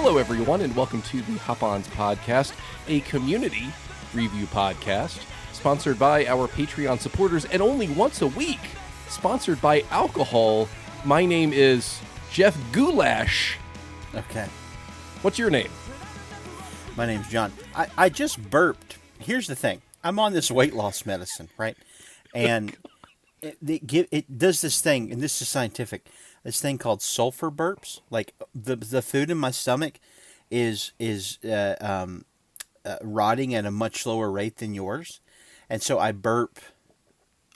Hello, everyone, and welcome to the Hop-Ons podcast, a community review podcast sponsored by our Patreon supporters and only once a week sponsored by alcohol. My name is Jeff Goulash. Okay. It your name? My name's John. I just burped. Here's the thing. I'm on this weight loss medicine, right? And it does this thing, and this is scientific, this thing called sulfur burps. Like the food in my stomach is rotting at a much slower rate than yours. And so I burp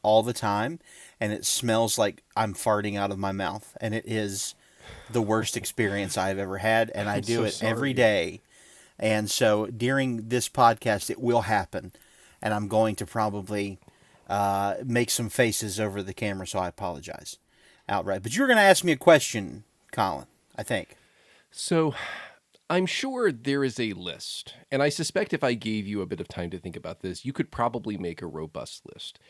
all the time, and it smells like I'm farting out of my mouth. And it is the worst experience I've ever had, and I do it every day. And so during this podcast, it will happen, and I'm going to probably make some faces over the camera, so I apologize outright. But you were going to ask me a question, Colin, I think. So I'm sure there is a list, and I suspect if I gave you a bit of time to think about this, you could probably make a robust list.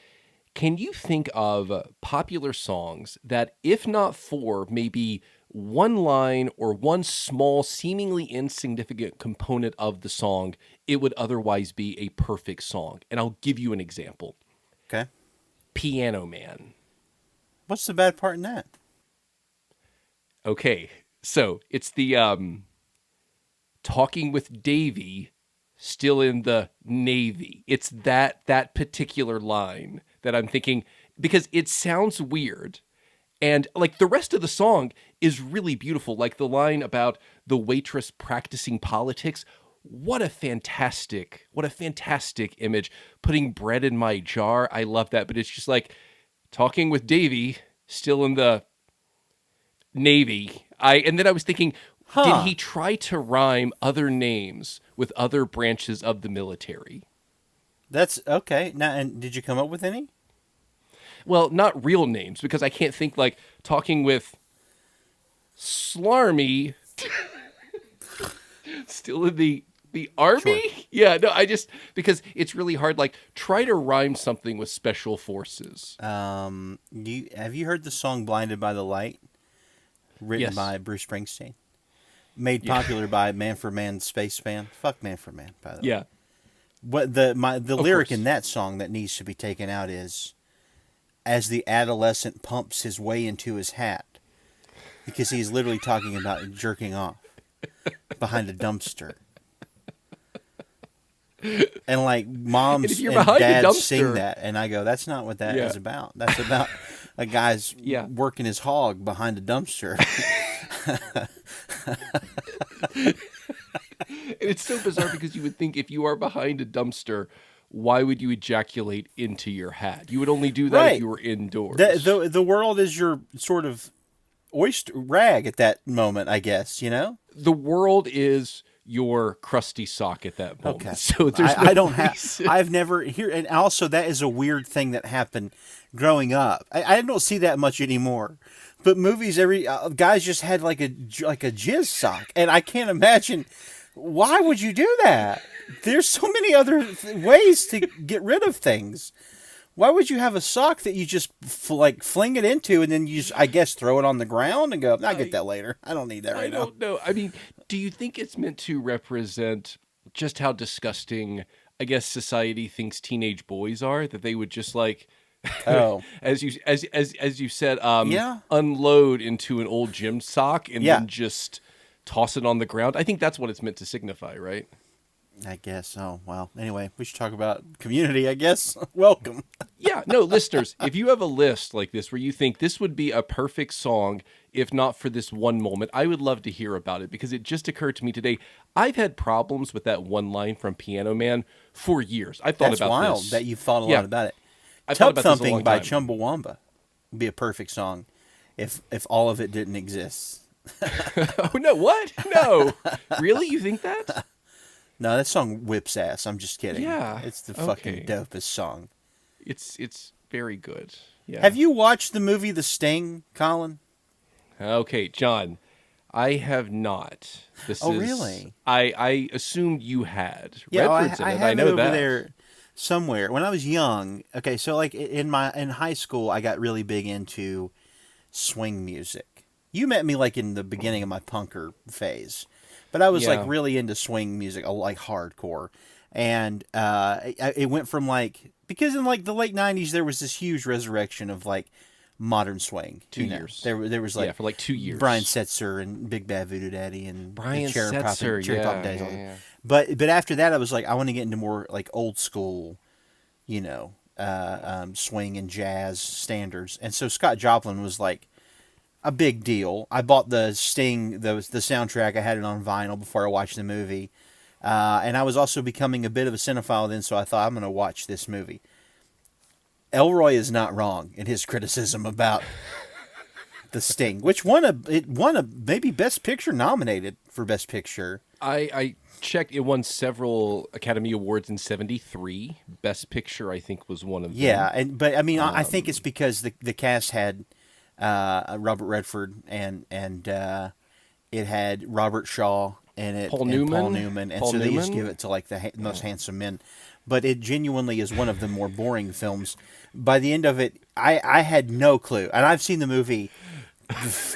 Can you think of popular songs that, if not for maybe one line or one small, seemingly insignificant component of the song, it would otherwise be a perfect song? And I'll give you an example. Okay. Piano Man. What's the bad part in that? Okay, so it's the talking with Davy, still in the Navy. It's that particular line that I'm thinking, because it sounds weird. And like the rest of the song is really beautiful. Like the line about the waitress practicing politics. What a fantastic image. Putting bread in my jar. I love that. But it's just like talking with Davy, still in the Navy. And then I was thinking, did he try to rhyme other names with other branches of the military? That's okay. Now, and did you come up with any? Well, not real names, because I can't think like talking with Slarmy, still in the Army? Sure. Yeah, no, because it's really hard. Like, try to rhyme something with Special Forces. Have you heard the song Blinded by the Light? Written by Bruce Springsteen. Made popular by Man for Man Space Band. Fuck Man for Man, by the way. Yeah. What the lyric in that song that needs to be taken out is, as the adolescent pumps his way into his hat, because he's literally talking about jerking off behind a dumpster. And like moms and dads sing that, and I go, that's not what that is about. That's about a guy's working his hog behind a dumpster. It's so bizarre because you would think if you are behind a dumpster, why would you ejaculate into your hat? You would only do that if you were indoors. The world is your sort of oyster rag at that moment, I guess, you know? The world is your crusty sock at that moment. Okay. So there's no I don't reason. I've never here, and also that is a weird thing that happened growing up. I don't see that much anymore. But movies, guys just had like a jizz sock, and I can't imagine, why would you do that? There's so many other ways to get rid of things. Why would you have a sock that you just fling it into, and then you just, I guess, throw it on the ground and go, I'll get that later. I don't need that right now. I don't know. I mean, do you think it's meant to represent just how disgusting, I guess, society thinks teenage boys are? That they would just like, as you said, unload into an old gym sock and then just toss it on the ground? I think that's what it's meant to signify, right? I guess. Oh, well. Anyway, we should talk about community, I guess. Welcome. Yeah. No, listeners, if you have a list like this where you think this would be a perfect song, if not for this one moment, I would love to hear about it, because it just occurred to me today. I've had problems with that one line from Piano Man for years. I've thought about wild this. That you've thought a lot about it. Tub Thumping by Chumbawamba would be a perfect song if all of it didn't exist. Oh, no, what? No. Really? You think that? No, that song whips ass. I'm just kidding. Yeah. It's the fucking dopest song. It's very good. Yeah. Have you watched the movie The Sting, Colin? Okay, John. I have not. Really? I assumed you had. Yeah, Redford's I in it. have I know it over that. there somewhere. When I was young, okay, so like in high school, I got really big into swing music. You met me like in the beginning of my punker phase. But I was like Yeah. really into swing music, like hardcore, and it went from like because in like the late '90s there was this huge resurrection of like modern swing. 2 years. There was Yeah, like for like two Brian years. Setzer and Big Bad Voodoo Daddy and the Brian Setzer. Cherry Pop Yeah, Daddies. yeah, yeah. But after that I was like I want to get into more like old school, swing and jazz standards. And so Scott Joplin was like a big deal. I bought the Sting, the soundtrack. I had it on vinyl before I watched the movie. And I was also becoming a bit of a cinephile then, so I thought I'm going to watch this movie. Elroy is not wrong in his criticism about the Sting, which won a maybe Best Picture, nominated for Best Picture. I checked. It won several Academy Awards in '73. Best Picture, I think, was one of them. Yeah, but I mean, I think it's because the cast had Robert Redford and it had Robert Shaw in it Paul and Newman. Paul Newman, and Paul so they just Newman? give it to like the most handsome men. But it genuinely is one of the more boring films. By the end of it, I had no clue, and I've seen the movie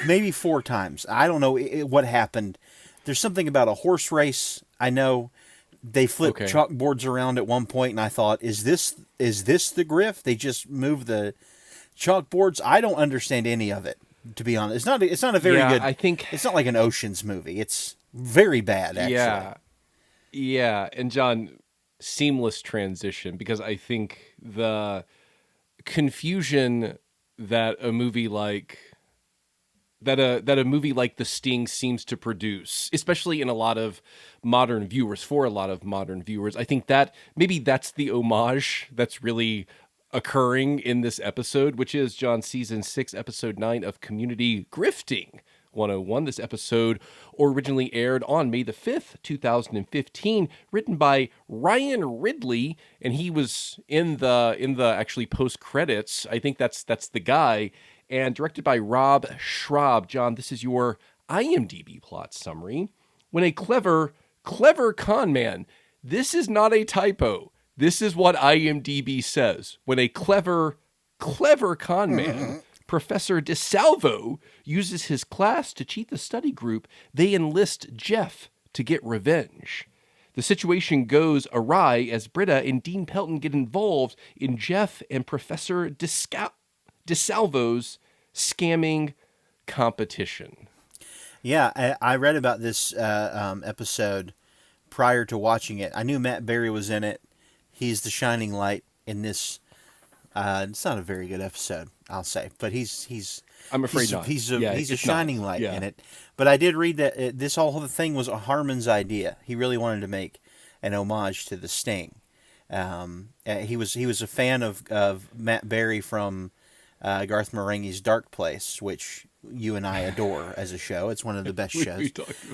maybe 4 times. I don't know what happened. There's something about a horse race. I know they flipped Okay. chalkboards around at one point, and I thought, is this the Griff? They just move the chalkboards. I don't understand any of it, to be honest. It's not a very Yeah, good. I think. It's not like an Ocean's movie. It's very bad, actually. Yeah, yeah. And John, seamless transition because I think the confusion that a movie like that a movie like The Sting seems to produce, especially in a lot of modern viewers, for a lot of modern viewers. I think that maybe that's the homage that's really occurring in this episode, which is John season 6, episode 9 of Community Grifting 101. This episode originally aired on May the 5th, 2015, written by Ryan Ridley, and he was in the actually post credits. I think that's the guy, and directed by Rob Schraub. John, this is your IMDb plot summary. When a clever con man, this is not a typo. This is what IMDb says. When a clever con man, Professor DeSalvo, uses his class to cheat the study group, they enlist Jeff to get revenge. The situation goes awry as Britta and Dean Pelton get involved in Jeff and Professor DeSalvo's scamming competition. Yeah, I read about this episode prior to watching it. I knew Matt Berry was in it. He's the shining light in this. It's not a very good episode, I'll say, but he's. I'm afraid not. He's Yeah, a it's shining not. light Yeah. in it. But I did read that this whole thing was Harmon's idea. He really wanted to make an homage to the Sting. He was a fan of Matt Berry from Garth Marenghi's Dark Place, which you and I adore as a show. It's one of the best shows.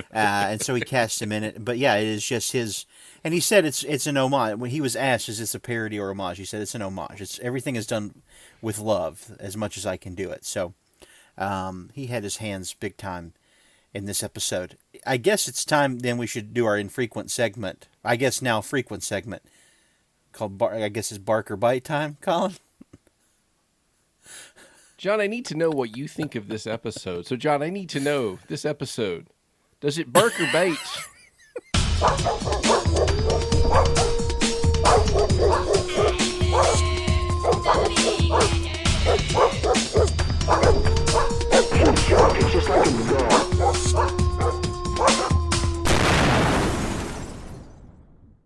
And so he cast him in it. But yeah, it is just his. And he said it's an homage. When he was asked, is this a parody or homage? He said it's an homage. It's everything is done with love as much as I can do it. So he had his hands big time in this episode. I guess it's time then we should do our infrequent segment. I guess now frequent segment called I guess it's Bark or Bite time, Colin. John, I need to know what you think of this episode. So, John, I need to know this episode. Does it bark or bite? It's just like a dog.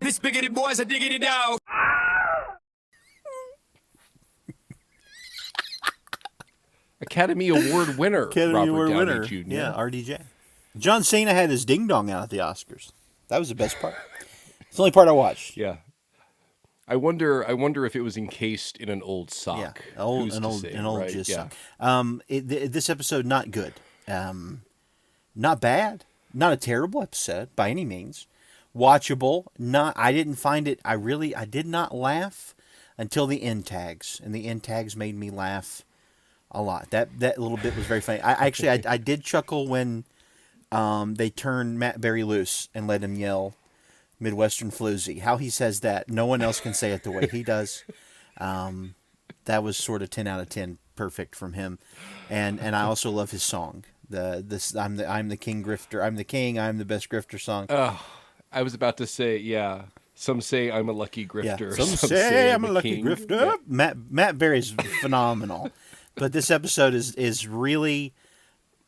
This biggity boy's a diggity dog. Academy Award winner, Academy Robert Award Downey winner. Jr. Yeah, RDJ. John Cena had his ding dong out at the Oscars. That was the best part. It's the only part I watched. Yeah. I wonder if it was encased in an old sock. Yeah, Who's an to old say, jizz right? Yeah. sock. This episode not good. Not bad. Not a terrible episode by any means. Watchable. I didn't find it. I did not laugh until the end tags, and the end tags made me laugh a lot. That little bit was very funny. I did chuckle when they turned Matt Berry loose and let him yell Midwestern floozy. How he says that, no one else can say it the way he does. That was sort of 10 out of 10 perfect from him. And I also love his song I'm the king grifter. I'm the king. I'm the best grifter song. Oh, I was about to say, yeah. Some say I'm a lucky Yeah. grifter. Some say I'm a lucky king. grifter. Yeah. Matt Berry's phenomenal, but this episode is really.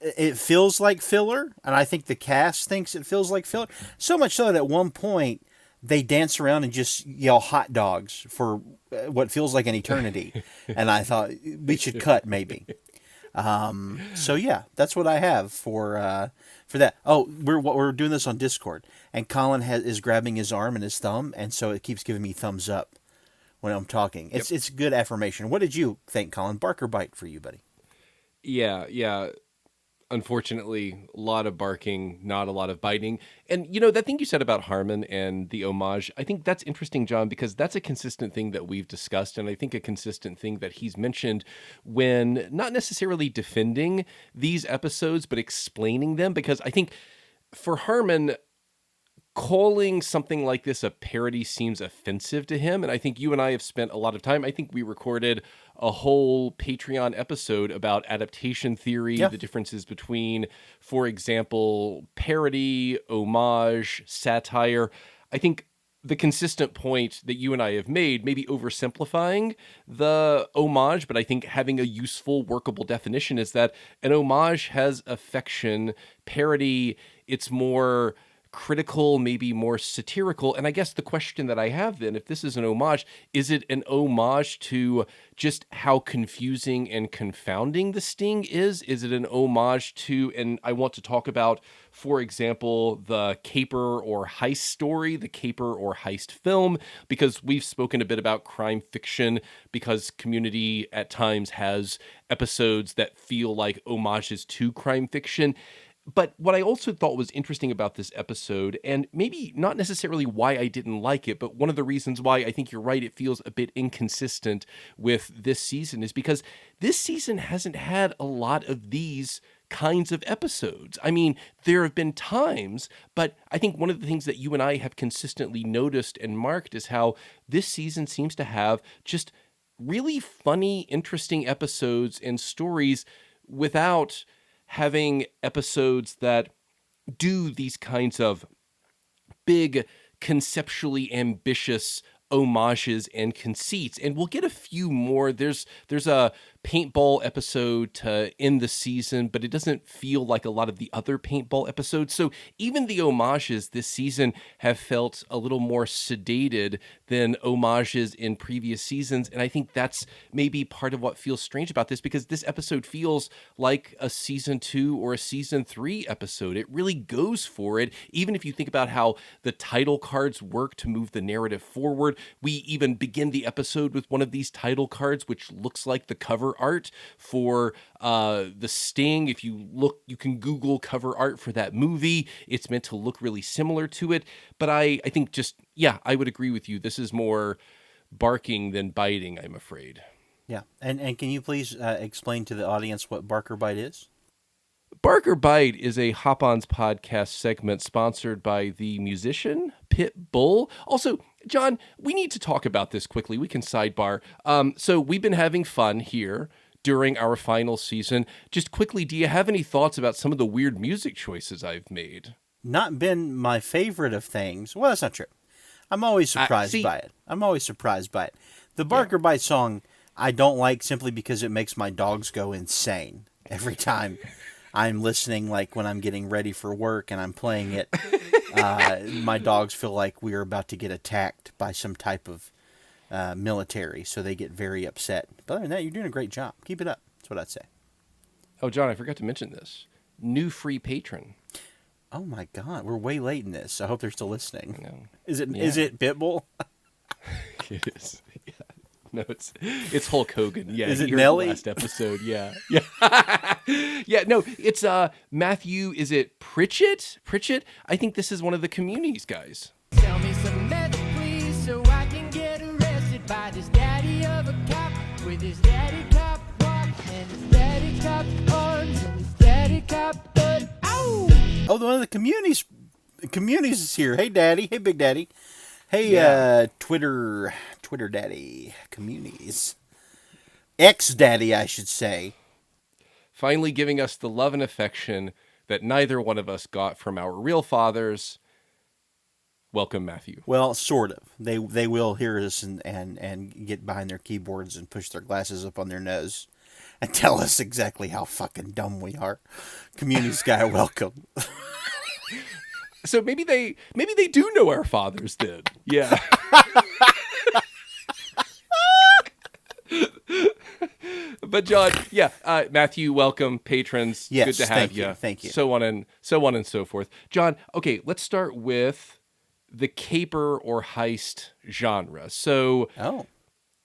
It feels like filler, and I think the cast thinks it feels like filler. So much so that at one point they dance around and just yell "hot dogs" for what feels like an eternity. And I thought we should cut maybe. So yeah, that's what I have for that. Oh, we're doing this on Discord, and Colin is grabbing his arm and his thumb, and so it keeps giving me thumbs up when I'm talking. It's good affirmation. What did you think, Colin? Bark or bite for you, buddy? Yeah. Unfortunately, a lot of barking, not a lot of biting. And, that thing you said about Harmon and the homage, I think that's interesting, John, because that's a consistent thing that we've discussed. And I think a consistent thing that he's mentioned when not necessarily defending these episodes, but explaining them. Because I think for Harmon, calling something like this a parody seems offensive to him. And I think you and I have spent a lot of time. I think we recorded a whole Patreon episode about adaptation theory, the differences between, for example, parody, homage, satire. I think the consistent point that you and I have made, maybe oversimplifying the homage, but I think having a useful, workable definition, is that an homage has affection. Parody, it's more critical, maybe more satirical. And I guess the question that I have then, if this is an homage, is it an homage to just how confusing and confounding the Sting is? Is it an homage to, and I want to talk about, for example, the caper or heist story, the caper or heist film, because we've spoken a bit about crime fiction, because Community at times has episodes that feel like homages to crime fiction. But what I also thought was interesting about this episode, and maybe not necessarily why I didn't like it, but one of the reasons why I think you're right, it feels a bit inconsistent with this season, is because this season hasn't had a lot of these kinds of episodes. I mean, there have been times, but I think one of the things that you and I have consistently noticed and marked is how this season seems to have just really funny, interesting episodes and stories without having episodes that do these kinds of big, conceptually ambitious homages and conceits. And we'll get a few more. There's a paintball episode to end the season, but it doesn't feel like a lot of the other paintball episodes. So even the homages this season have felt a little more sedated than homages in previous seasons. And I think that's maybe part of what feels strange about this, because this episode feels like a season 2 or a season 3 episode. It really goes for it. Even if you think about how the title cards work to move the narrative forward, we even begin the episode with one of these title cards, which looks like the cover art for The Sting. If you look, you can Google cover art for that movie. It's meant to look really similar to it. But I think just, yeah, I would agree with you. This is more barking than biting, I'm afraid. Yeah. And can you please explain to the audience what Barker Bite is? Barker Bite is a Hop-Ons podcast segment sponsored by the musician Pit Bull. Also, John, we need to talk about this quickly. We can sidebar. So we've been having fun here during our final season. Just quickly, do you have any thoughts about some of the weird music choices I've made? Not been my favorite of things. Well, that's not true. I'm always surprised by it. The Barker Bite song I don't like simply because it makes my dogs go insane every time I'm listening, like when I'm getting ready for work and I'm playing it. My dogs feel like we are about to get attacked by some type of military, so they get very upset. But other than that, you're doing a great job. Keep it up. That's what I'd say. Oh, John, I forgot to mention this. New free patron. Oh my God, we're way late in this. I hope they're still listening. I know. Is it? Yeah. Is it Pitbull? It is. Yeah. No, it's Hulk Hogan. Yeah. Is it you heard Nelly? the last episode. Yeah. Yeah. No, it's Matthew. Is it Pritchett? I think this is one of the Communities guys. Tell me some meth, please, so I can get arrested by this daddy of a cop with his daddy cop walk and his daddy cop arms and his daddy cop butt. Ow! Oh, one of the communities is here. Hey, Daddy. Hey, Big Daddy. Hey, Yeah. Twitter Daddy. Communities. Ex-Daddy, I should say. finally giving us the love and affection that neither one of us got from our real fathers. Welcome, Matthew. Well, sort of. They will hear us and get behind their keyboards and push their glasses up on their nose and tell us exactly how fucking dumb we are. Community Sky, welcome. So maybe they do know our fathers did. Yeah. But John, yeah, Matthew, welcome, patrons. Yes, good to have thank you. Thank you. So on and so forth. John, okay, let's start with the caper or heist genre. So,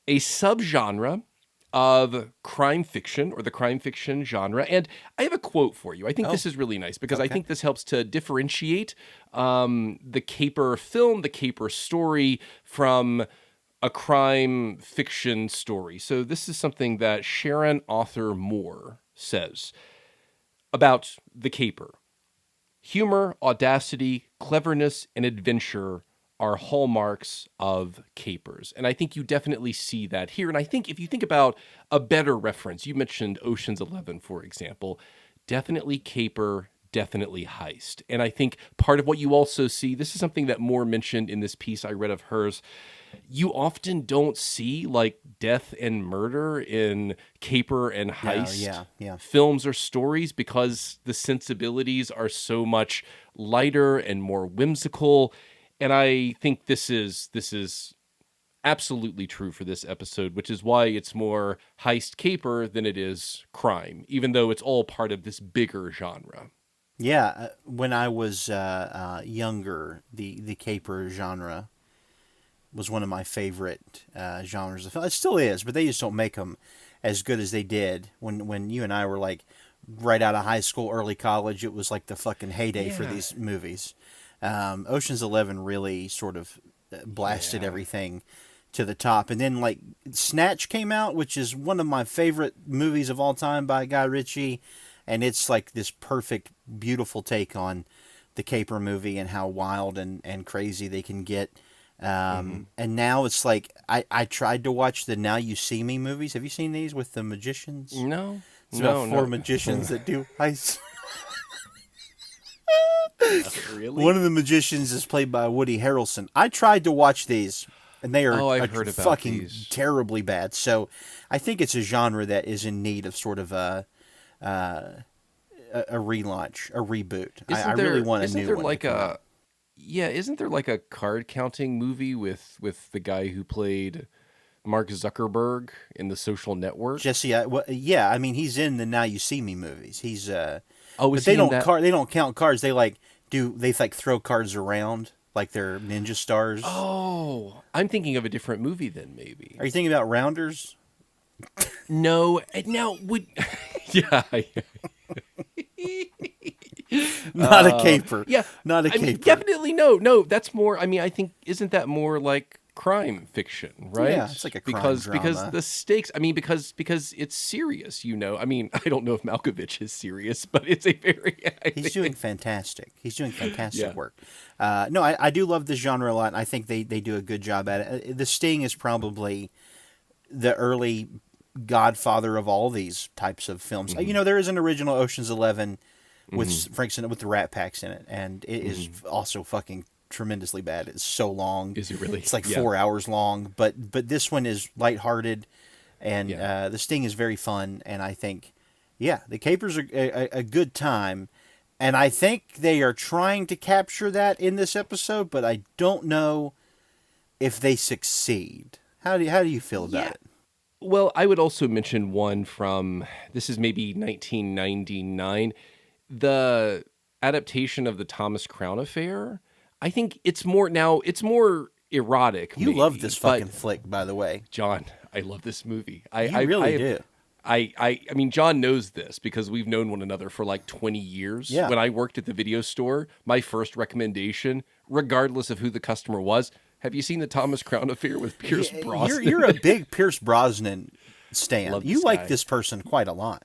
a subgenre of crime fiction, or the crime fiction genre. And I have a quote for you. I think this is really nice because I think this helps to differentiate the caper film, the caper story from a crime fiction story. So this is something that Sharon Author Moore says about the caper. Humor, audacity, cleverness, and adventure are hallmarks of capers. And I think you definitely see that here. And I think if you think about a better reference, you mentioned Ocean's 11, for example, definitely caper, definitely heist. And I think part of what you also see, this is something that Moore mentioned in this piece I read of hers, you often don't see like death and murder in caper and heist films or stories because the sensibilities are so much lighter and more whimsical. And I think this is absolutely true for this episode, which is why it's more heist caper than it is crime, even though it's all part of this bigger genre. Yeah, when I was younger, the caper genre was one of my favorite genres of film. It still is, but they just don't make them as good as they did when you and I were like right out of high school, early college. It was like the fucking heyday for these movies. Ocean's 11 really sort of blasted everything to the top. And then like Snatch came out, which is one of my favorite movies of all time by Guy Ritchie. And it's like this perfect, beautiful take on the caper movie and how wild and crazy they can get. And now it's like, I tried to watch the Now You See Me movies. Have you seen these with the magicians? No. It's about four magicians that do heists. Really? One of the magicians is played by Woody Harrelson. I tried to watch these, and they are I've heard about fucking these. terribly bad. So I think it's a genre that is in need of sort of a relaunch, a reboot. I really want a new one. Isn't there like isn't there like a card counting movie with the guy who played Mark Zuckerberg in The Social Network? Jesse, I mean, he's in the Now You See Me movies. He's but they don't count cards. They throw cards around like they're ninja stars. Oh, I'm thinking of a different movie then, maybe. Are you thinking about Rounders? No, now would yeah. Not a caper. Yeah, not a I mean, caper. definitely no. That's more. I mean, I think isn't that more like crime fiction, right? Yeah, it's like a crime drama. Because the stakes. I mean, because it's serious. I mean, I don't know if Malkovich is serious, but it's a very. He's doing fantastic. He's doing fantastic work. No, I do love this genre a lot. And I think they do a good job at it. The Sting is probably the early godfather of all these types of films. There is an original Ocean's 11 with Frank Sinatra with the Rat Packs in it, and it is also fucking tremendously bad. It's so long. Is it really? It's like 4 hours long, but this one is lighthearted, and the Sting is very fun, and I think, the capers are a good time, and I think they are trying to capture that in this episode, but I don't know if they succeed. How do you feel about it? Well, I would also mention one from, this is maybe 1999, the adaptation of the Thomas Crown Affair. I think it's more erotic. You love this fucking flick, by the way. John, I love this movie. You really do. I mean, John knows this because we've known one another for like 20 years. Yeah. When I worked at the video store, my first recommendation, regardless of who the customer was, have you seen the Thomas Crown Affair with Pierce Brosnan? You're a big Pierce Brosnan stan. Love You this like guy. this person quite a lot.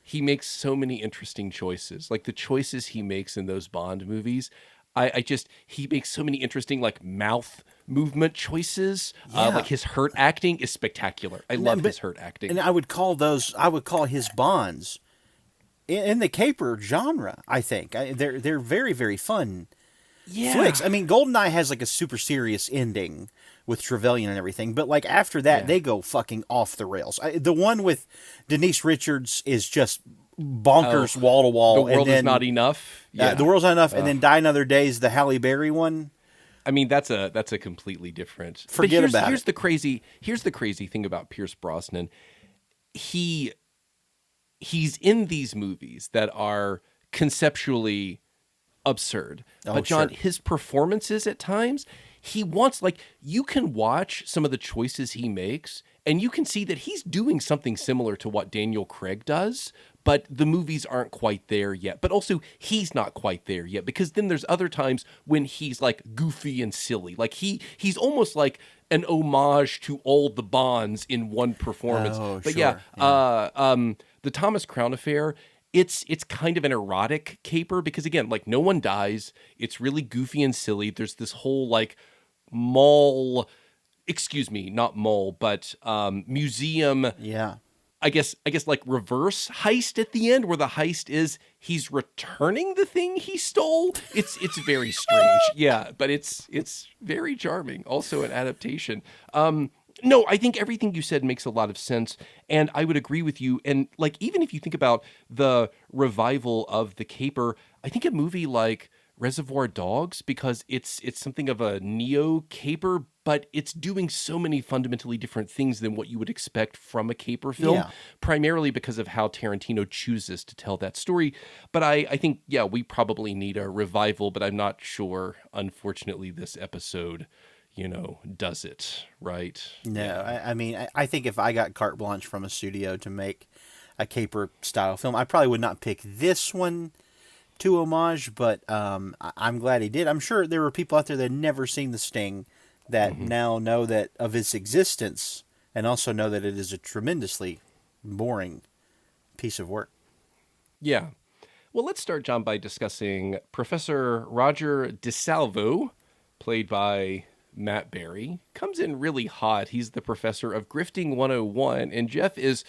He makes so many interesting choices. Like the choices he makes in those Bond movies, he makes so many interesting like mouth movement choices. Like his hurt acting is spectacular. I love his hurt acting. And I would call his Bonds in the caper genre. I think they're very, very fun Yeah. flicks. I mean, Goldeneye has like a super serious ending with Trevelyan and everything, but like after that, Yeah. they go fucking off the rails. The one with Denise Richards is just bonkers, Oh, wall to The wall. World And then Is Not Enough. Yeah. The World's Not Enough, and then Die Another Day is the Halle Berry one. I mean, that's a completely different. Forget but here's, about here's it. Here's the crazy thing about Pierce Brosnan. He he's in these movies that are conceptually absurd. Oh, But John, sure. his performances at times, he wants like you can watch some of the choices he makes and you can see that he's doing something similar to what Daniel Craig does, but the movies aren't quite there yet. But also he's not quite there yet because then there's other times when he's like goofy and silly. Like he's almost like an homage to all the Bonds in one performance. Oh, but sure. the Thomas Crown Affair, it's kind of an erotic caper because again, like no one dies. It's really goofy and silly. There's this whole like mall, excuse me, not mall, but museum. Yeah. I guess like reverse heist at the end where the heist is he's returning the thing he stole. It's very strange. Yeah, but it's very charming. Also an adaptation. No, I think everything you said makes a lot of sense and I would agree with you and like even if you think about the revival of the caper, I think a movie like Reservoir Dogs because it's something of a neo caper, but it's doing so many fundamentally different things than what you would expect from a caper film, Yeah. primarily because of how Tarantino chooses to tell that story. But I think, yeah, we probably need a revival, but I'm not sure, unfortunately, this episode, does it, right? No, I mean, I think if I got carte blanche from a studio to make a caper style film, I probably would not pick this one to homage, but I'm glad he did. I'm sure there were people out there that had never seen The Sting that now know that of its existence and also know that it is a tremendously boring piece of work. Yeah. Well, let's start, John, by discussing Professor Roger DeSalvo, played by Matt Berry, comes in really hot. He's the professor of Grifting 101, and Jeff is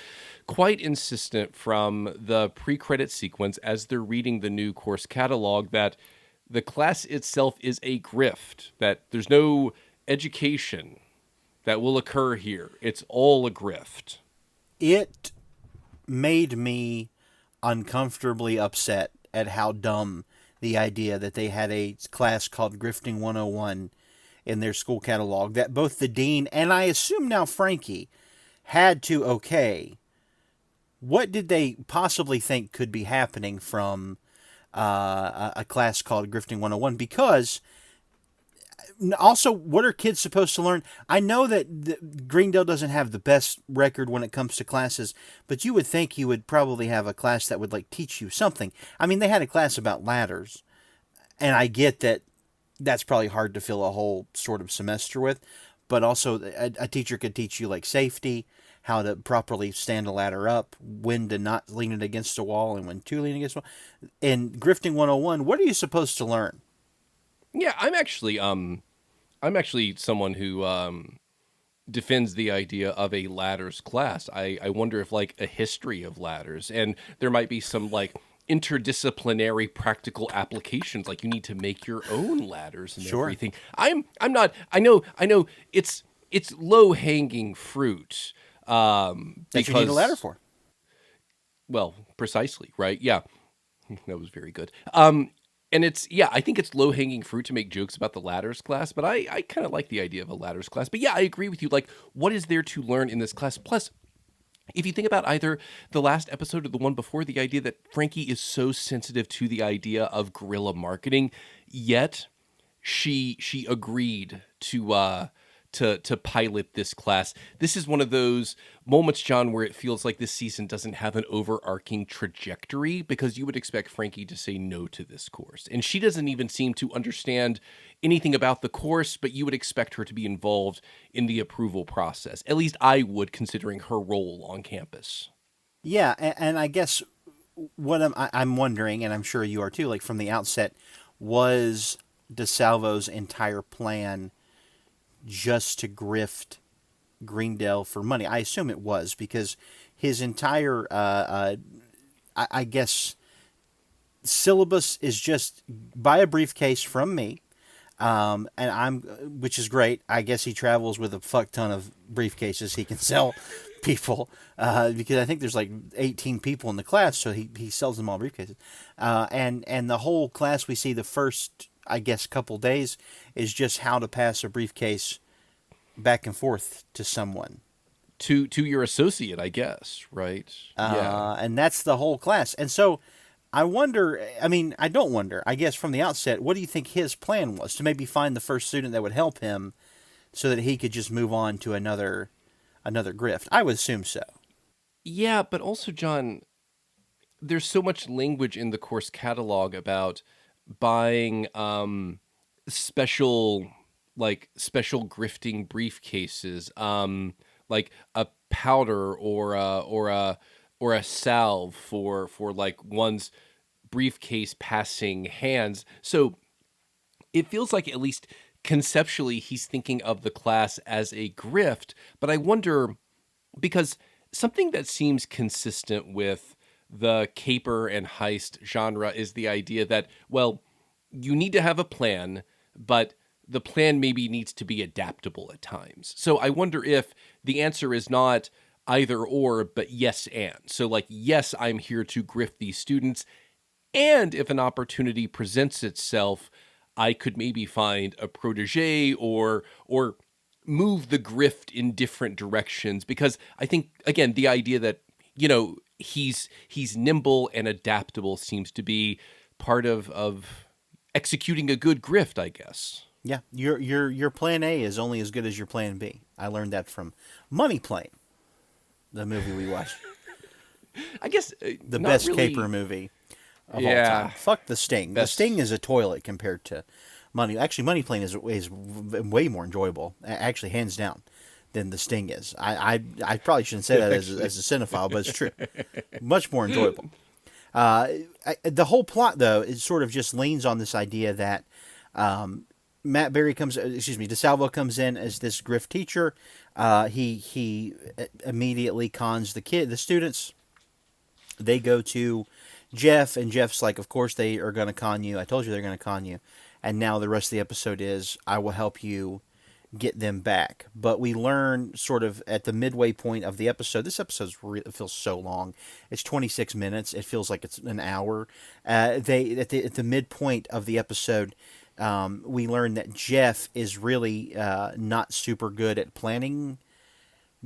quite insistent from the pre-credit sequence as they're reading the new course catalog that the class itself is a grift, that there's no education that will occur here. It's all a grift. It made me uncomfortably upset at how dumb the idea that they had a class called Grifting 101 in their school catalog that both the dean and I assume now Frankie had to okay. What did they possibly think could be happening from a class called Grifting 101? Because also, what are kids supposed to learn? I know that Greendale doesn't have the best record when it comes to classes, but you would think you would probably have a class that would like teach you something. I mean, they had a class about ladders, and I get that that's probably hard to fill a whole sort of semester with, but also a teacher could teach you like safety, how to properly stand a ladder up, when to not lean it against a wall, and when to lean against a wall. In Grifting 101, what are you supposed to learn? Yeah, I'm actually someone who defends the idea of a ladders class. I wonder if like a history of ladders, and there might be some like interdisciplinary practical applications, like you need to make your own ladders and Sure. everything. I'm not. I know. It's low hanging fruit. That Because you need a ladder for. well, precisely, right? Yeah. That was very good. And I think it's low hanging fruit to make jokes about the ladders class, but I kind of like the idea of a ladders class. But yeah, I agree with you. Like, what is there to learn in this class? Plus, if you think about either the last episode or the one before, the idea that Frankie is so sensitive to the idea of guerrilla marketing, yet she agreed to pilot this class. This is one of those moments, John, where it feels like this season doesn't have an overarching trajectory because you would expect Frankie to say no to this course. And she doesn't even seem to understand anything about the course, but you would expect her to be involved in the approval process. At least I would, considering her role on campus. Yeah, and I guess what I'm wondering, and I'm sure you are too, like from the outset, was DeSalvo's entire plan just to grift Greendale for money? I assume it was, because his entire I guess syllabus is just buy a briefcase from me. Which is great. I guess he travels with a fuck ton of briefcases he can sell people, because I think there's like 18 people in the class, so he sells them all briefcases. And the whole class we see the first, I guess, couple days is just how to pass a briefcase back and forth to someone. To your associate, I guess, right? And that's the whole class. And so I wonder, I mean, I don't wonder, I guess from the outset, what do you think his plan was? To maybe find the first student that would help him so that he could just move on to another grift? I would assume so. Yeah, but also, John, there's so much language in the course catalog about buying special grifting briefcases, like a powder or a salve for like one's briefcase passing hands. So it feels like, at least conceptually, he's thinking of the class as a grift. But I wonder, because something that seems consistent with the caper and heist genre is the idea that, well, you need to have a plan, but the plan maybe needs to be adaptable at times. So I wonder if the answer is not either or, but yes and. So like, yes, I'm here to grift these students, and if an opportunity presents itself, I could maybe find a protege or move the grift in different directions. Because I think, again, the idea that, you know, he's nimble and adaptable seems to be part of executing a good grift, I guess. Yeah, your plan A is only as good as your plan B. I learned that from Money Plane, the movie we watched. I guess The not best really... caper movie of all Yeah. time. Fuck The Sting. Best. The Sting is a toilet compared to Money. Actually, Money Plane is way more enjoyable, actually, hands down, than The Sting is. I probably shouldn't say that as a cinephile, but it's true. Much more enjoyable. The whole plot, though, is sort of just leans on this idea that DeSalvo comes in as this grift teacher. He immediately cons the students. They go to Jeff, and Jeff's like, of course they are going to con you. I told you they're going to con you. And now the rest of the episode is, I will help you get them back. But we learn sort of at the midway point of the episode. This episode feels so long. It's 26 minutes. It feels like it's an hour. At the midpoint of the episode, we learn that Jeff is really not super good at planning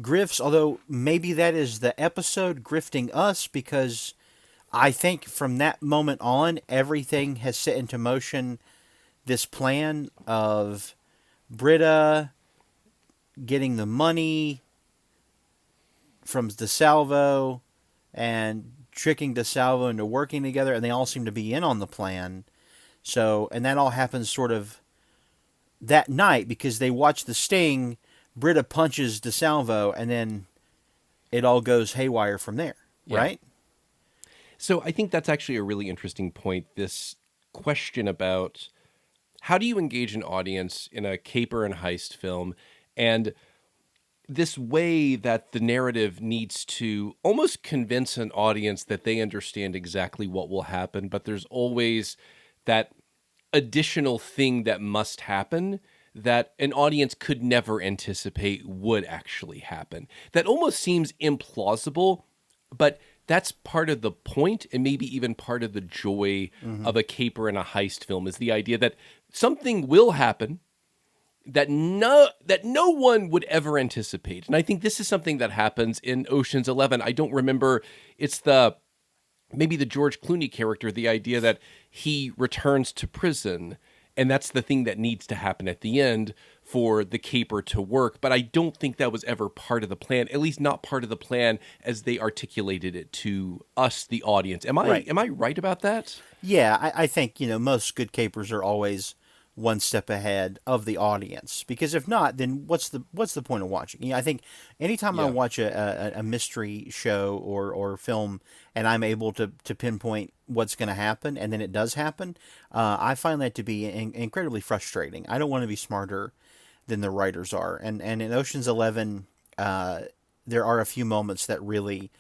grifts, although maybe that is the episode grifting us, because I think from that moment on, everything has set into motion this plan of Britta getting the money from DeSalvo and tricking DeSalvo into working together, and they all seem to be in on the plan. So, and that all happens sort of that night, because they watch The Sting, Britta punches DeSalvo, and then it all goes haywire from there, right? So I think that's actually a really interesting point, this question about how do you engage an audience in a caper and heist film, and this way that the narrative needs to almost convince an audience that they understand exactly what will happen, but there's always that additional thing that must happen that an audience could never anticipate would actually happen. That almost seems implausible, but that's part of the point, and maybe even part of the joy of a caper and a heist film, is the idea that something will happen that no one would ever anticipate. And I think this is something that happens in Ocean's 11. I don't remember, it's maybe the George Clooney character, the idea that he returns to prison, and that's the thing that needs to happen at the end for the caper to work. But I don't think that was ever part of the plan, at least not part of the plan as they articulated it to us, the audience. Am I right about that? Yeah, I think, most good capers are always one step ahead of the audience, because if not, then what's the point of watching? I think anytime I watch a mystery show or film, and I'm able to pinpoint what's going to happen, and then it does happen, I find that to be incredibly frustrating. I don't want to be smarter than the writers are, and in Ocean's 11, there are a few moments that really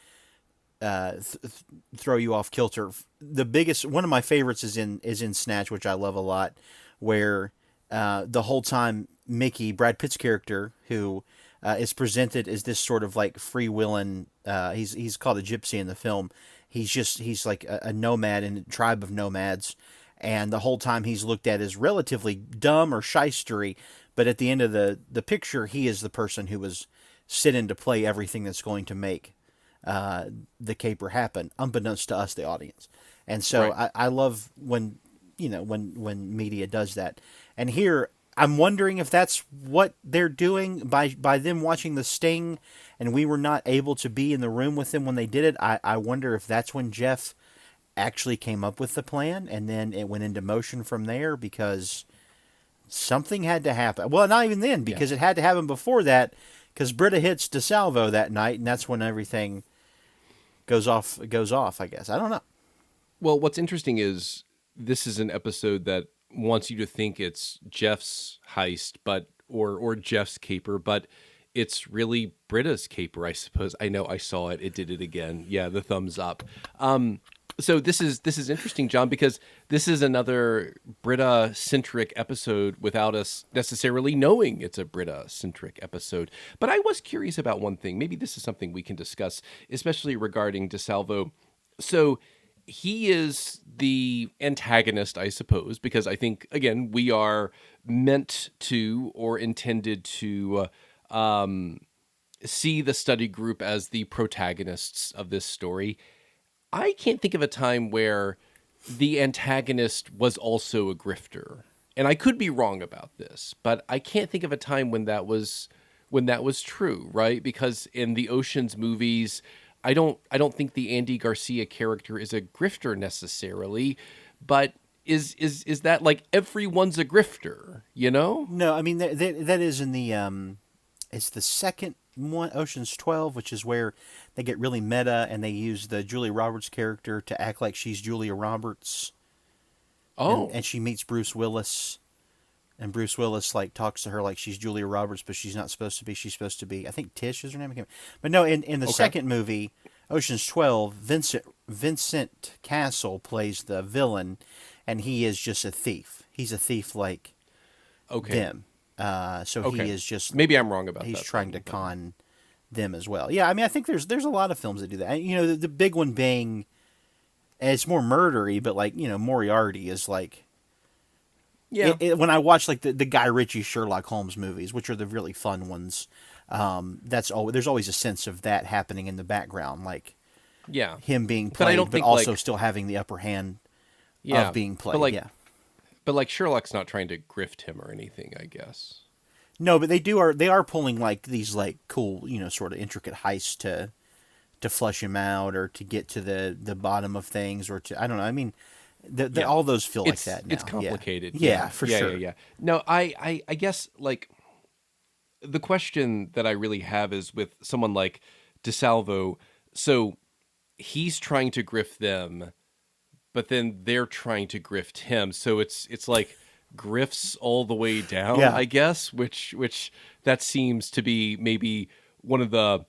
throw you off kilter. The biggest one of my favorites is in Snatch, which I love a lot, where the whole time Mickey, Brad Pitt's character, who is presented as this sort of like free-willing, he's called a gypsy in the film. He's like a nomad in a tribe of nomads, and the whole time he's looked at as relatively dumb or shystery, but at the end of the picture, he is the person who was set in to play everything that's going to make the caper happen, unbeknownst to us, the audience. And so Right. I love when when media does that. And here I'm wondering if that's what they're doing by them watching The Sting, and we were not able to be in the room with them when they did it. I wonder if that's when Jeff actually came up with the plan, and then it went into motion from there, because something had to happen. Well, not even then, because it had to happen before that, because Britta hits DeSalvo that night, and that's when everything goes off. I guess, I don't know. Well, what's interesting is this is an episode that wants you to think it's Jeff's heist, but or Jeff's caper, but it's really Britta's caper, I suppose. I know, I saw it. It did it again. Yeah, the thumbs up. So this is interesting, John, because this is another Britta-centric episode without us necessarily knowing it's a Britta-centric episode. But I was curious about one thing. Maybe this is something we can discuss, especially regarding DeSalvo. So he is the antagonist, I suppose, because I think, again, we are meant to or intended to see the study group as the protagonists of this story. I can't think of a time where the antagonist was also a grifter. And I could be wrong about this, but I can't think of a time when that was true, right? Because in the Ocean's movies, I don't think the Andy Garcia character is a grifter necessarily, but is that like everyone's a grifter, you know? No, I mean that is in the it's the second one, Ocean's 12, which is where they get really meta and they use the Julia Roberts character to act like she's Julia Roberts. Oh, And she meets Bruce Willis, and Bruce Willis like talks to her like she's Julia Roberts, but she's not supposed to be. She's supposed to be, I think Tish is her name. But no, in the second movie, Ocean's 12, Vincent Castle plays the villain, and he is just a thief. He's a thief like them. So he is just, maybe I'm wrong about he's that. trying to con them as well. Yeah, I mean, I think there's a lot of films that do that. You know, the big one being, and it's more murdery, but like, you know, Moriarty is like, Yeah. when I watch like the Guy Ritchie Sherlock Holmes movies, which are the really fun ones, there's always a sense of that happening in the background, like Yeah. him being But I played, don't but think, also like, still having the upper hand Yeah. of being played. But like, yeah. but like Sherlock's not trying to grift him or anything, I guess. No, but they are pulling like these like cool, you know, sort of intricate heists to flush him out or to get to the bottom of things, or to, I don't know. I mean, all those feel like that now. It's complicated. Yeah, for sure. Yeah. No, I guess like the question that I really have is with someone like DeSalvo. So he's trying to grift them, but then they're trying to grift him. So it's like grifts all the way down, Yeah. I guess, which that seems to be maybe one of the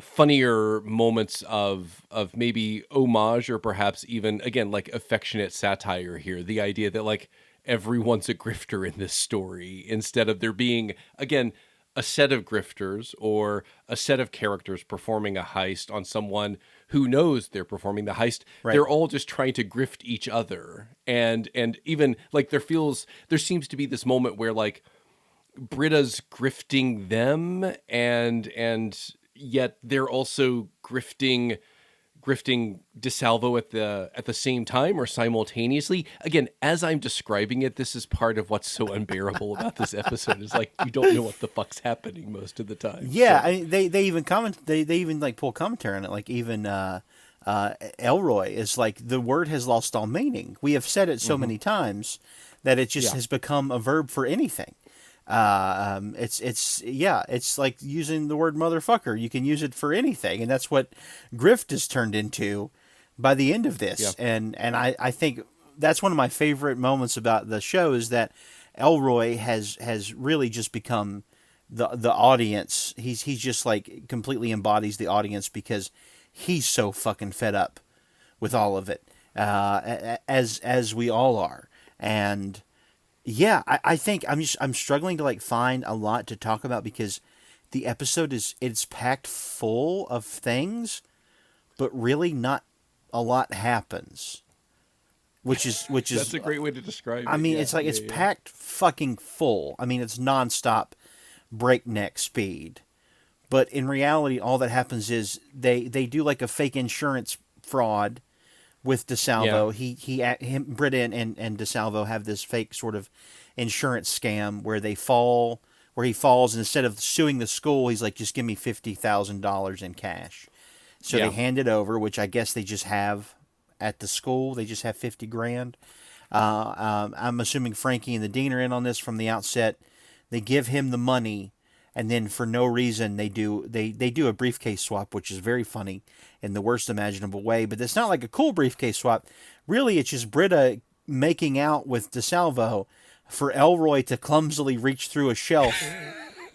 funnier moments of maybe homage, or perhaps even, again, like affectionate satire here. The idea that like everyone's a grifter in this story, instead of there being, again, a set of grifters or a set of characters performing a heist on someone who knows they're performing the heist. Right. They're all just trying to grift each other. And even like there seems to be this moment where like Britta's grifting them, and yet they're also grifting DeSalvo at the same time or simultaneously. Again, as I'm describing it, this is part of what's so unbearable about this episode, is like you don't know what the fuck's happening most of the time. Yeah, So, I mean, they even comment. They even like pull commentary on it. Like even Elroy is like, the word has lost all meaning. We have said it so many times that it just has become a verb for anything. It's like using the word motherfucker. You can use it for anything, and that's what grift is turned into by the end of this. Yeah. And I think that's one of my favorite moments about the show, is that Elroy has really just become the audience. He's just like completely embodies the audience, because he's so fucking fed up with all of it, as we all are. And yeah, I think I'm struggling to like find a lot to talk about because the episode it's packed full of things, but really not a lot happens. Which is That's a great way to describe it. I mean, Yeah, it's like yeah, it's yeah. packed fucking full. I mean, it's nonstop, breakneck speed. But in reality, all that happens is they do like a fake insurance fraud with DeSalvo. Britta and DeSalvo have this fake sort of insurance scam where he falls, and instead of suing the school, he's like, just give me $50,000 in cash. So Yeah. they hand it over, which I guess they just have at the school. They just have 50 grand. I'm assuming Frankie and the dean are in on this from the outset. They give him the money, and then for no reason they do a briefcase swap, which is very funny in the worst imaginable way. But it's not like a cool briefcase swap. Really, it's just Britta making out with DeSalvo for Elroy to clumsily reach through a shelf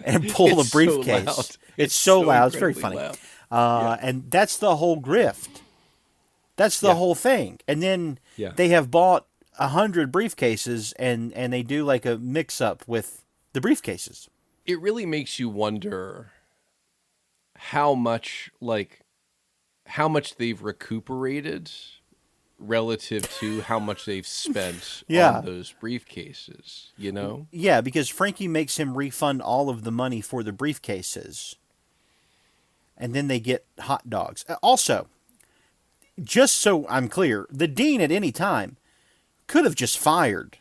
and pull the It's so briefcase. loud. It's so loud. It's very incredibly funny. loud. And that's the whole grift. That's the whole thing. And then they have bought 100 briefcases, and they do like a mix-up with the briefcases. It really makes you wonder how much they've recuperated relative to how much they've spent on those briefcases, you know? Yeah, because Frankie makes him refund all of the money for the briefcases. And then they get hot dogs. Also, just so I'm clear, the dean at any time could have just fired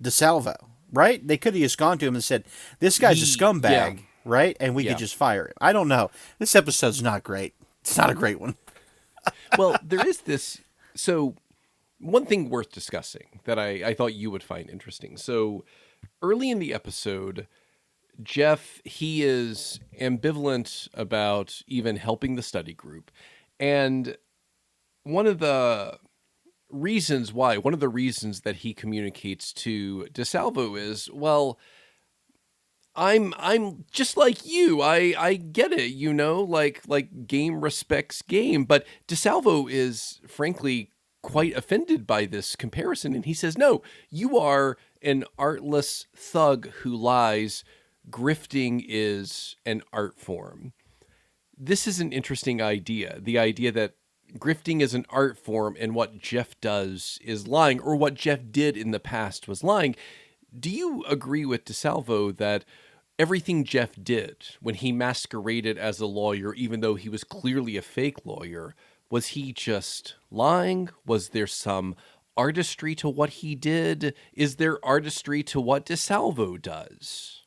DeSalvo, right? They could have just gone to him and said, this guy's a scumbag, right? And we could just fire him. I don't know. This episode's not great. It's not a great one. Well, there is this. So, one thing worth discussing that I thought you would find interesting. So, early in the episode, Jeff, he is ambivalent about even helping the study group. And one of the reasons that he communicates to DeSalvo is, well, I'm just like you. I get it, you know, like game respects game. But DeSalvo is frankly quite offended by this comparison, and he says, "No, you are an artless thug who lies. Grifting is an art form." This is an interesting idea. The idea that grifting is an art form and what Jeff does is lying, or what Jeff did in the past was lying. Do you agree with DeSalvo that everything Jeff did when he masqueraded as a lawyer, even though he was clearly a fake lawyer, was he just lying? Was there some artistry to what he did? Is there artistry to what DeSalvo does?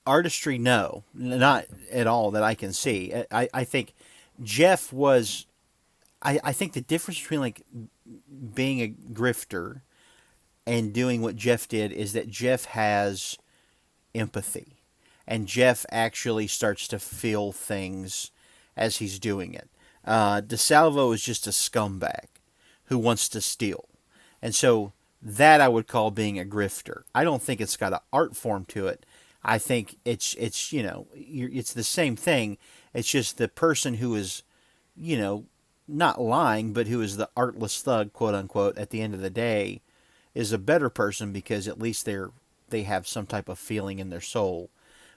Artistry, no. Not at all that I can see. I think Jeff was... I think the difference between like being a grifter and doing what Jeff did is that Jeff has empathy, and Jeff actually starts to feel things as he's doing it. DeSalvo is just a scumbag who wants to steal, and so that I would call being a grifter. I don't think it's got an art form to it. I think it's it's the same thing. It's just the person who is, not lying, but who is the artless thug, quote unquote, at the end of the day, is a better person because at least they have some type of feeling in their soul,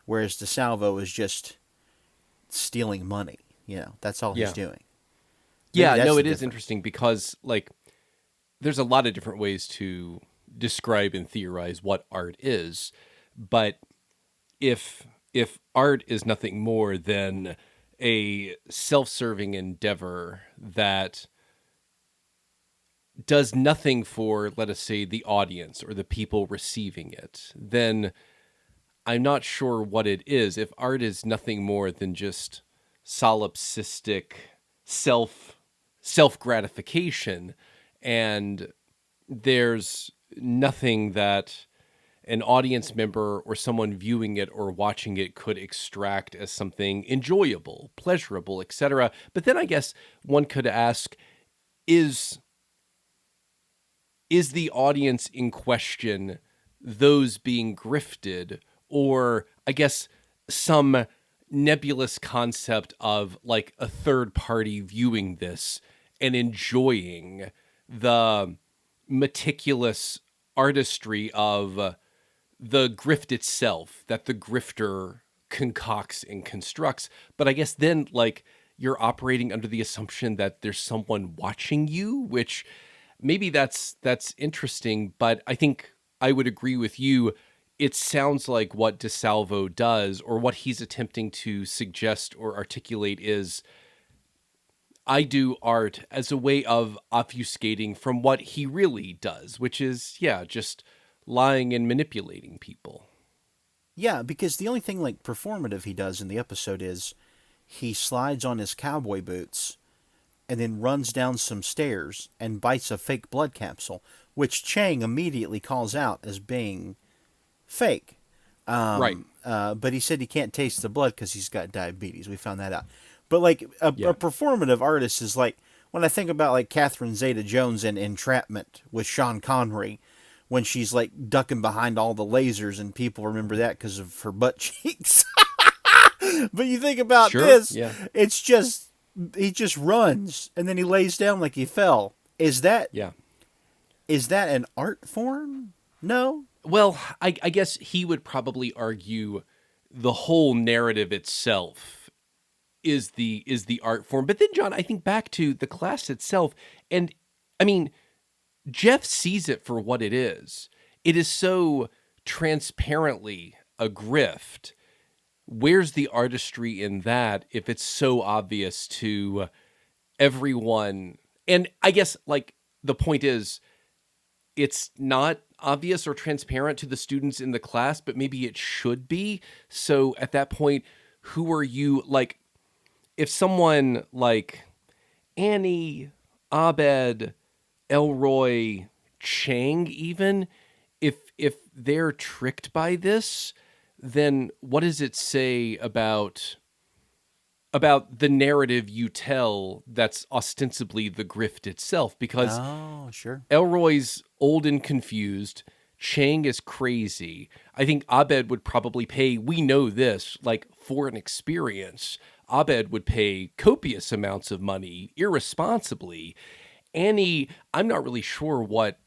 whereas DeSalvo is just stealing money. That's all he's doing. Yeah, Maybe that's no, the it is difference. interesting because there's a lot of different ways to describe and theorize what art is, but if art is nothing more than a self-serving endeavor that does nothing for, let us say, the audience or the people receiving it, then I'm not sure what it is. If art is nothing more than just solipsistic self-gratification, and there's nothing that an audience member or someone viewing it or watching it could extract as something enjoyable, pleasurable, etc. But then I guess one could ask, is the audience in question those being grifted, or I guess some nebulous concept of like a third party viewing this and enjoying the meticulous artistry of the grift itself that the grifter concocts and constructs. But I guess then, like, you're operating under the assumption that there's someone watching you, which maybe that's interesting. But I think I would agree with you. It sounds like what DeSalvo does, or what he's attempting to suggest or articulate, is I do art as a way of obfuscating from what he really does, which is, yeah, just lying and manipulating people. Yeah, because the only thing like performative he does in the episode is he slides on his cowboy boots and then runs down some stairs and bites a fake blood capsule, which Chang immediately calls out as being fake. Right. But he said he can't taste the blood because he's got diabetes. We found that out. But like a Yeah. performative artist is like, when I think about like Catherine Zeta-Jones in Entrapment with Sean Connery, when she's like ducking behind all the lasers, and people remember that because of her butt cheeks. But you think about Sure, this, yeah. it's just, he just runs and then he lays down like he fell. Is that Yeah. an art form? No. Well, I guess he would probably argue the whole narrative itself is the art form. But then, John, I think back to the class itself, and I mean, Jeff sees it for what it is. It is so transparently a grift. Where's the artistry in that if it's so obvious to everyone? And I guess, like, the point is, it's not obvious or transparent to the students in the class, but maybe it should be. So at that point, who are you? Like, if someone like Annie, Abed, Elroy, Chang, even, if they're tricked by this, then what does it say about the narrative you tell that's ostensibly the grift itself? Because Oh, sure. Elroy's old and confused. Chang is crazy. I think Abed would probably pay, we know this, like, for an experience. Abed would pay copious amounts of money irresponsibly. Annie, I'm not really sure what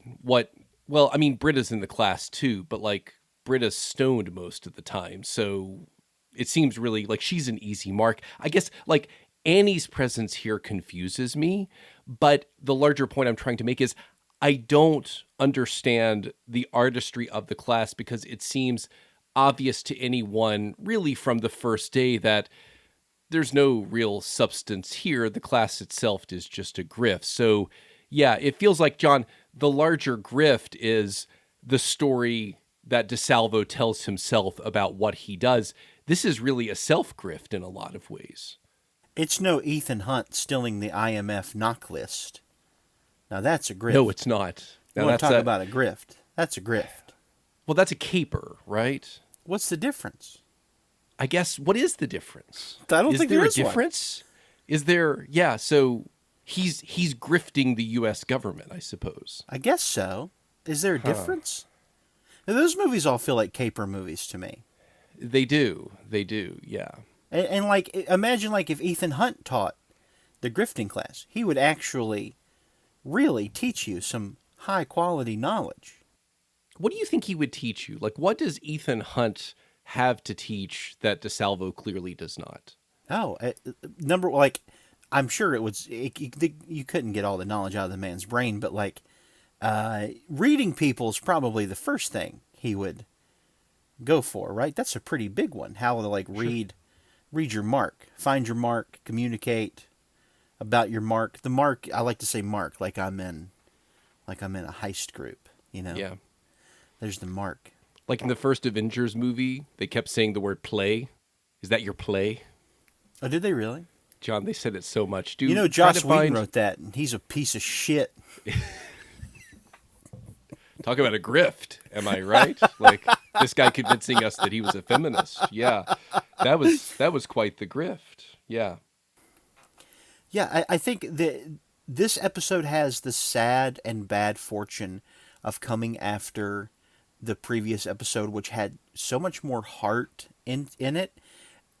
well, I mean, Britta's in the class too, but like Britta's stoned most of the time. So it seems really like she's an easy mark. I guess like Annie's presence here confuses me, but the larger point I'm trying to make is I don't understand the artistry of the class because it seems obvious to anyone really from the first day that there's no real substance here. The class itself is just a grift. So yeah, it feels like, John, the larger grift is the story that DeSalvo tells himself about what he does. This is really a self-grift in a lot of ways. It's no Ethan Hunt stealing the IMF knock list. Now that's a grift. No, it's not. You Now want to that's talk about a grift? That's a grift. well, that's a caper, right? What's the difference? I guess, what is the difference? I don't Is think there there a is one. difference? Is there? Yeah. So he's grifting the U.S. government, I suppose. I guess so. Is there a difference? Now, those movies all feel like caper movies to me. They do. They do. Yeah. And like, imagine like if Ethan Hunt taught the grifting class, he would actually really teach you some high quality knowledge. What do you think he would teach you? Like, what does Ethan Hunt have to teach that DeSalvo clearly does not? Oh, number like, I'm sure you couldn't get all the knowledge out of the man's brain, but like, reading people is probably the first thing he would go for, right? That's a pretty big one. How to like read your mark, find your mark, communicate about your mark. The mark, I like to say mark like I'm in a heist group, you know? Yeah. There's the mark. Like in the first Avengers movie, they kept saying the word play. Is that your play? Oh, did they really? John, they said it so much. Dude, You know, try Joss to Whedon find- wrote that, and he's a piece of shit. Talk about a grift, am I right? Like this guy convincing us that he was a feminist. Yeah, that was quite the grift. Yeah, Yeah, I think this episode has the sad and bad fortune of coming after the previous episode, which had so much more heart in it.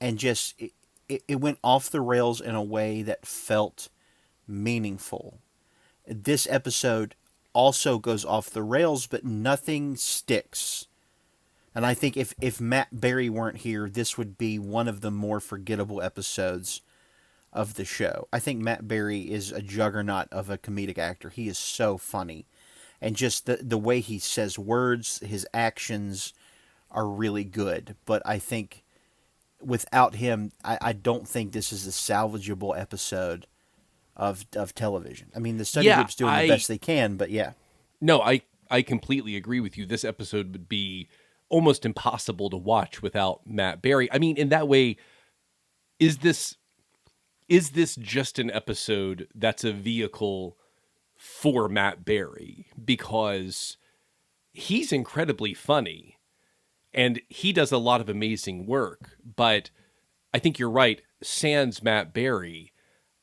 and just it went off the rails in a way that felt meaningful. This episode also goes off the rails, but nothing sticks. And I think if Matt Berry weren't here, this would be one of the more forgettable episodes of the show. I think Matt Berry is a juggernaut of a comedic actor. He is so funny. And just the way he says words, his actions are really good. But I think without him, I don't think this is a salvageable episode of television. I mean, the study group's doing the best they can, but yeah. No, I completely agree with you. This episode would be almost impossible to watch without Matt Berry. I mean, in that way, is this just an episode that's a vehicle for Matt Berry? Because he's incredibly funny and he does a lot of amazing work. But I think you're right. Sans Matt Berry,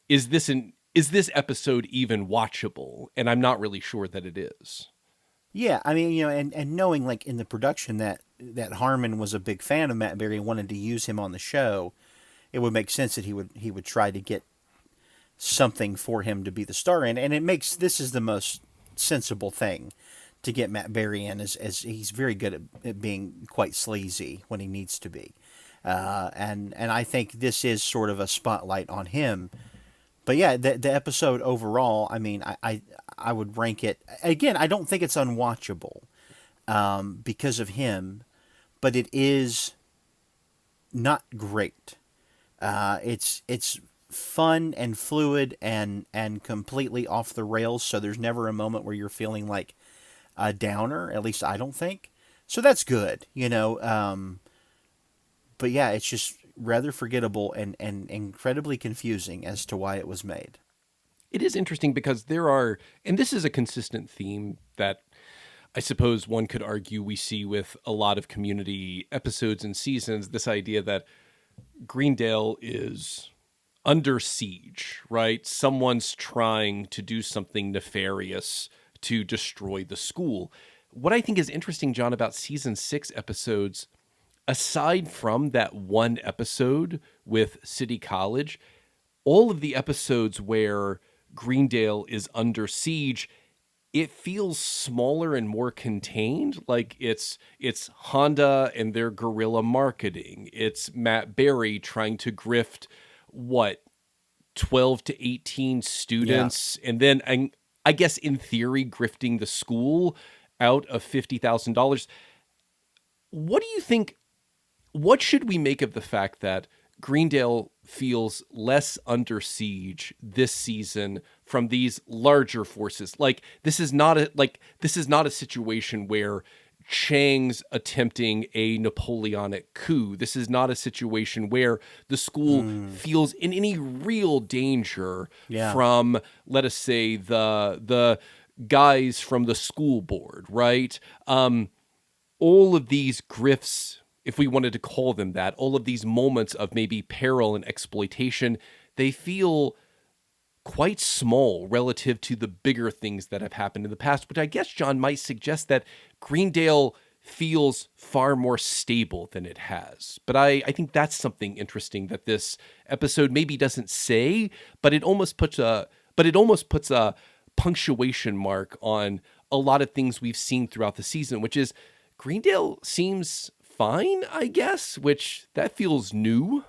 is this episode even watchable? And I'm not really sure that it is. Yeah, I mean, and knowing like in the production that Harmon was a big fan of Matt Berry and wanted to use him on the show, it would make sense that he would try to get something for him to be the star in, and this is the most sensible thing to get Matt Berry in, as he's very good at being quite sleazy when he needs to be, and I think this is sort of a spotlight on him. But yeah, the episode overall, I mean, I would rank it again. I don't think it's unwatchable because of him, but it is not great. It's fun and fluid and completely off the rails. So there's never a moment where you're feeling like a downer. At least I don't think. So that's good, But yeah, it's just rather forgettable and incredibly confusing as to why it was made. It is interesting because and this is a consistent theme that I suppose one could argue we see with a lot of Community episodes and seasons, this idea that Greendale is under siege, right? Someone's trying to do something nefarious to destroy the school. What I think is interesting, John, about season 6 episodes, aside from that one episode with City College, all of the episodes where Greendale is under siege, it feels smaller and more contained. Like it's Honda and their guerrilla marketing. It's Matt Berry trying to grift 12 to 18 students. Yeah. And then I guess in theory, grifting the school out of $50,000. What do you think? What should we make of the fact that Greendale feels less under siege this season from these larger forces? Like this is not a situation where Chang's attempting a Napoleonic coup. This is not a situation where the school feels in any real danger from, let us say, the guys from the school board, right? All of these grifts, if we wanted to call them that, all of these moments of maybe peril and exploitation, they feel quite small relative to the bigger things that have happened in the past, which I guess, John, might suggest that Greendale feels far more stable than it has. But I think that's something interesting that this episode maybe doesn't say, but it almost puts a punctuation mark on a lot of things we've seen throughout the season, which is Greendale seems fine, I guess, which that feels new.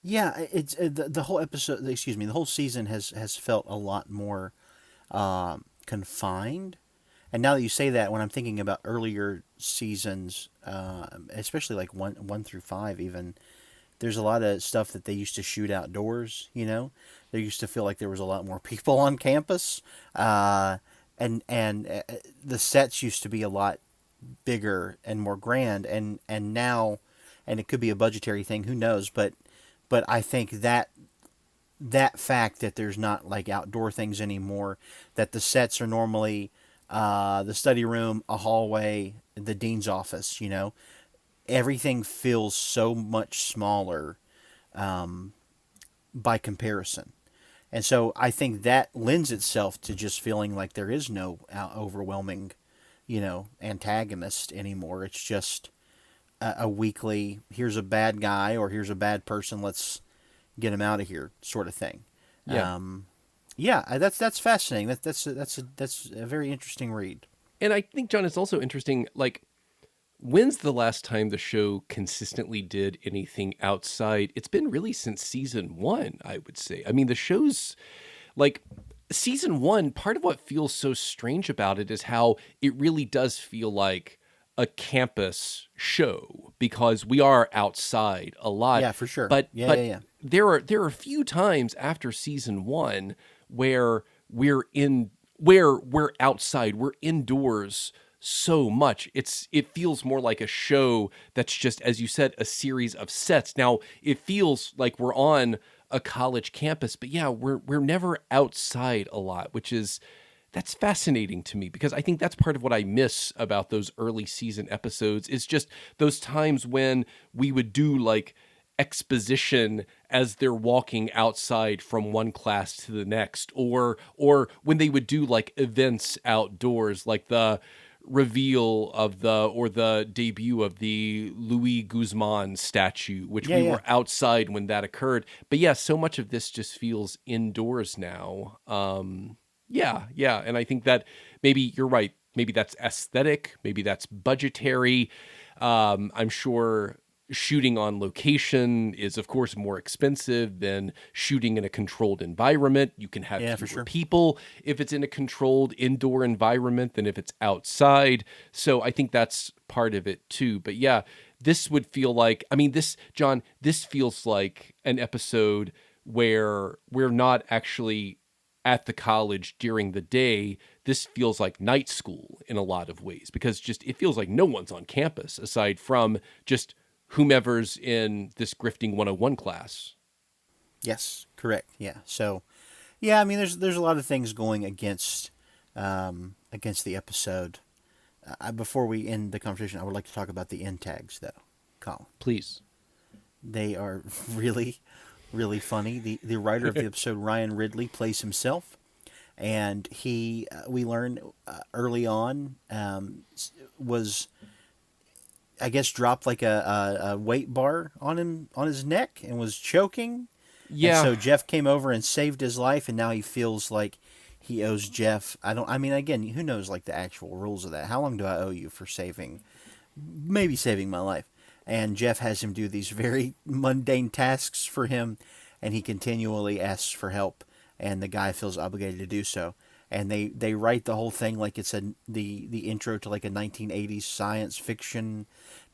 Yeah, it's the whole episode. The whole season has felt a lot more confined. And now that you say that, when I'm thinking about earlier seasons, especially like 1 through 5, even there's a lot of stuff that they used to shoot outdoors. There used to feel like there was a lot more people on campus, and the sets used to be a lot bigger and more grand, and now, and it could be a budgetary thing, who knows, but I think that fact that there's not like outdoor things anymore, that the sets are normally the study room, a hallway, the dean's office, everything feels so much smaller by comparison. And so I think that lends itself to just feeling like there is no overwhelming antagonist anymore. It's just a weekly, here's a bad guy or here's a bad person, let's get him out of here sort of thing. Yeah. That's fascinating. That's a very interesting read. And I think, John, it's also interesting, like, when's the last time the show consistently did anything outside? It's been really since season 1, I would say. I mean, the show's, like, season 1, part of what feels so strange about it is how it really does feel like a campus show because we are outside a lot. Yeah, for sure. But Yeah. there are a few times after season 1 where we're outside, we're indoors so much. It feels more like a show that's just, as you said, a series of sets. Now, it feels like we're on a college campus, but yeah, we're never outside a lot, that's fascinating to me because I think that's part of what I miss about those early season episodes is just those times when we would do like exposition as they're walking outside from one class to the next, or when they would do like events outdoors, like the reveal of the debut of the Louis Guzman statue, which we were outside when that occurred. But yeah, so much of this just feels indoors now. Yeah. And I think that maybe you're right. Maybe that's aesthetic. Maybe that's budgetary. I'm sure shooting on location is, of course, more expensive than shooting in a controlled environment. You can have fewer people if it's in a controlled indoor environment than if it's outside. So I think that's part of it too. But yeah, this would feel like, I mean, this feels like an episode where we're not actually at the college during the day. This feels like night school in a lot of ways because just it feels like no one's on campus aside from just whomever's in this Grifting 101 class. Yes, correct. Yeah. So, yeah, I mean, there's a lot of things going against the episode. Before we end the conversation, I would like to talk about the end tags, though, Colin. Please. They are really, really funny. The writer of the episode, Ryan Ridley, plays himself, and we learn early on was, I guess, dropped like a weight bar on his neck and was choking. Yeah. And so Jeff came over and saved his life, and now he feels like he owes Jeff. Again, who knows like the actual rules of that? How long do I owe you for saving my life? And Jeff has him do these very mundane tasks for him, and he continually asks for help, and the guy feels obligated to do so. And they write the whole thing like it's the intro to like a 1980s science fiction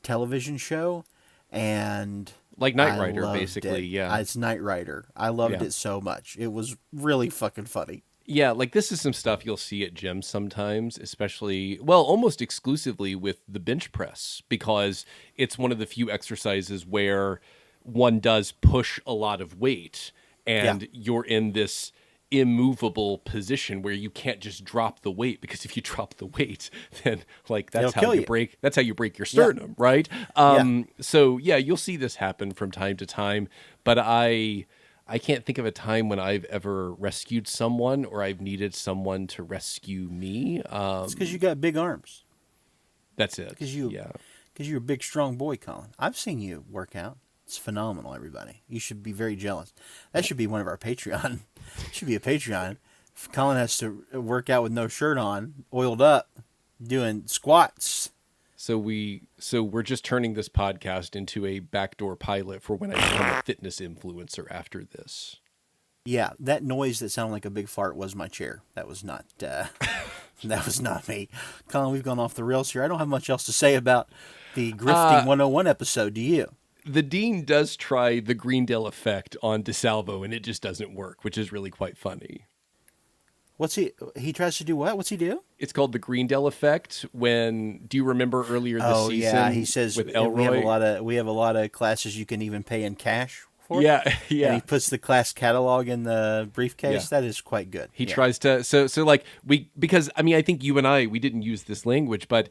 television show, and like Knight Rider, basically. Yeah, it's Knight Rider. I loved it so much. It was really fucking funny. Yeah, like this is some stuff you'll see at gyms sometimes, especially, well, almost exclusively with the bench press, because it's one of the few exercises where one does push a lot of weight, and you're in this immovable position where you can't just drop the weight, because if you drop the weight, then like that's how you break your sternum, right? So yeah, you'll see this happen from time to time, but I can't think of a time when I've ever rescued someone or I've needed someone to rescue me. It's because you got big arms. That's it. Because you're a big, strong boy, Colin. I've seen you work out. It's phenomenal, everybody. You should be very jealous. That should be one of our Patreon. Should be a Patreon. If Colin has to work out with no shirt on, oiled up, doing squats. So we're just turning this podcast into a backdoor pilot for when I become a fitness influencer after this. Yeah, that noise that sounded like a big fart was my chair. That was not me. Colin, we've gone off the rails here. I don't have much else to say about the Grifting 101 episode, do you? The Dean does try the Greendale effect on DeSalvo, and it just doesn't work, which is really quite funny. He tries to do what? What's he do? It's called the Greendale effect. Do you remember earlier this season? Yeah, he says with Elroy? we have a lot of classes you can even pay in cash for. Yeah. And he puts the class catalog in the briefcase. Yeah. That is quite good. He tries to because I think you and I, we didn't use this language, but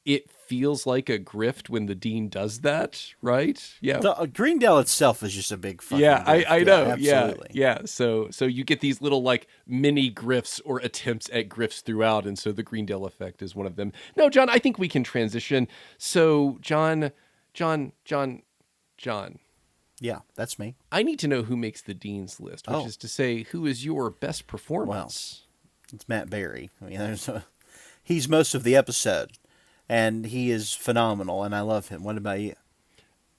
it feels like a grift when the Dean does that, right? Yeah. Greendale itself is just a big fucking grift. I know. Absolutely. Yeah. So you get these little like mini grifts or attempts at grifts throughout, and so the Greendale effect is one of them. No, John, I think we can transition. So, John, John. Yeah, that's me. I need to know who makes the Dean's List, which Oh. is to say, who is your best performance? It's Matt Berry. I mean, he's most of the episode, and he is phenomenal, and I love him. What about you?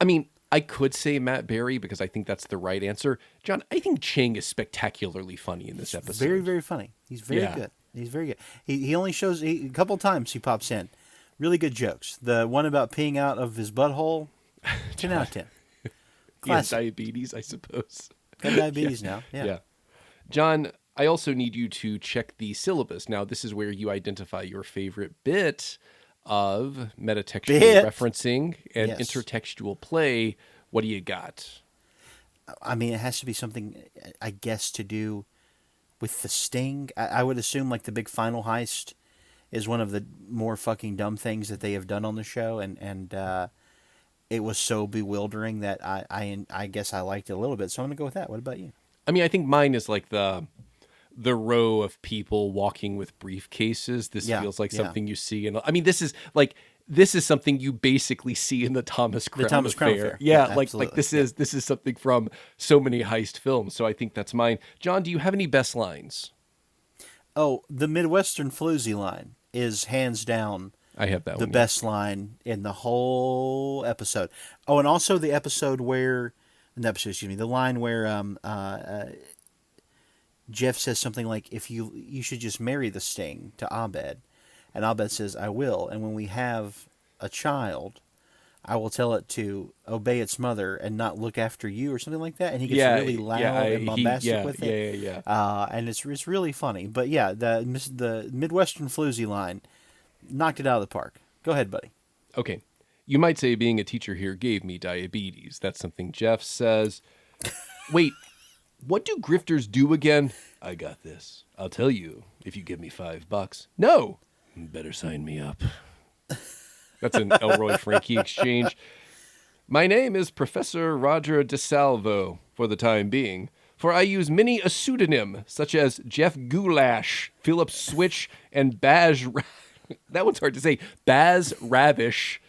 I mean, I could say Matt Berry because I think that's the right answer. John, I think Chang is spectacularly funny in this episode. Very, very funny. He's very good. He's very good. He only shows a couple times he pops in. Really good jokes. The one about peeing out of his butthole, 10 out of 10. He has Classic. diabetes, I suppose. Got diabetes now. Yeah. Yeah. John, I also need you to check the syllabus. Now, this is where you identify your favorite bit of metatextual referencing and Yes. intertextual play. What do you got? I mean, it has to be something, I guess, to do with the sting. I would assume like the big final heist is one of the more fucking dumb things that they have done on the show, and it was so bewildering that I guess I liked it a little bit. So I'm gonna go with that. What about you? I mean, I think mine is like the row of people walking with briefcases. This Yeah, feels like yeah. something you see in. I mean, this is something you basically see in the Thomas Crown Thomas Crown Affair. Affair. Yeah, Yeah, like absolutely. this is something from so many heist films. So I think that's mine. John, do you have any best lines? Oh, the Midwestern floozy line is hands down I have that the one. best line in the whole episode. Oh, and also the episode where, the line where Jeff says something like, "If you should just marry the Sting to Abed," and Abed says, "I will." And when we have a child, I will tell it to obey its mother and not look after you, or something like that. And he gets really loud and bombastic with it. Yeah. And it's really funny. But yeah, the Midwestern floozy line knocked it out of the park. Go ahead, buddy. Okay. You might say being a teacher here gave me diabetes. That's something Jeff says. Wait, what do grifters do again? I got this. I'll tell you if you give me $5. No. Better sign me up. That's an Elroy Frankie exchange. My name is Professor Roger DeSalvo for the time being, for I use many a pseudonym, such as Jeff Goulash, Philip Switch, and Baz... that one's hard to say. Baz Ravish,